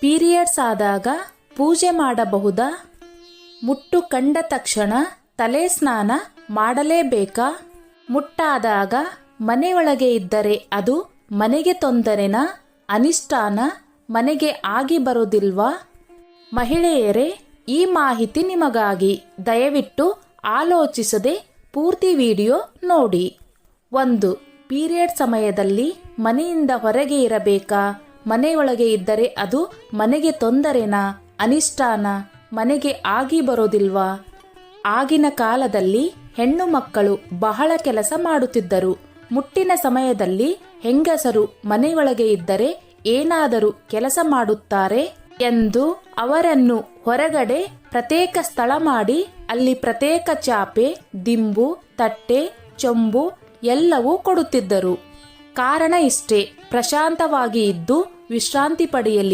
Periods ಆದಾಗ ಪೂಜೆ ಮಾಡಬಹುದಾ? ಮುಟ್ಟು ಕಂಡ ತಕ್ಷಣ ತಲೆ ಸ್ನಾನ ಮಾಡಲೇಬೇಕಾ? ಮುಟ್ಟಾದಾಗ ಮನೆಯೊಳಗೆ ಇದ್ದರೆ ಅದು ಮನೆಗೆ ತೊಂದರೆನಾ? ಅನಿಷ್ಟಾನ ಮನೆಗೆ ಆಗಿ ಬರೋದಿಲ್ವಾ? ಮಹಿಳೆಯರೇ, ಈ ಮಾಹಿತಿ ನಿಮಗಾಗಿ. ದಯವಿಟ್ಟು ಆಲೋಚಿಸದೆ ಪೂರ್ತಿ ವಿಡಿಯೋ ನೋಡಿ. 1. ಪೀರಿಯಡ್ ಸಮಯದಲ್ಲಿ ಮನೆಯಿಂದ ಹೊರಗೆ ಇರಬೇಕಾ? ಮನೆಯೊಳಗೆ ಇದ್ದರೆ ಅದು ಮನೆಗೆ ತೊಂದರೆನಾ? ಅನಿಷ್ಟಾನ ಮನೆಗೆ ಆಗಿ ಬರೋದಿಲ್ವಾ? ಆಗಿನ ಕಾಲದಲ್ಲಿ ಹೆಣ್ಣು ಮಕ್ಕಳು ಬಹಳ ಕೆಲಸ ಮಾಡುತ್ತಿದ್ದರು. ಮುಟ್ಟಿನ ಸಮಯದಲ್ಲಿ ಹೆಂಗಸರು ಮನೆಯೊಳಗೆ ಇದ್ದರೆ ಏನಾದರೂ ಕೆಲಸ ಮಾಡುತ್ತಾರೆ ಎಂದು ಅವರನ್ನು ಹೊರಗಡೆ ಪ್ರತ್ಯೇಕ ಸ್ಥಳ ಮಾಡಿ ಅಲ್ಲಿ ಪ್ರತ್ಯೇಕ ಚಾಪೆ, ದಿಂಬು, ತಟ್ಟೆ, ಚೊಂಬು ಎಲ್ಲವೂ ಕೊಡುತ್ತಿದ್ದರು. ಕಾರಣ ಇಷ್ಟೇ, ಪ್ರಶಾಂತವಾಗಿ ಇದ್ದು ವಿಶ್ರಾಂತಿ ಪಡೆಯಲಿ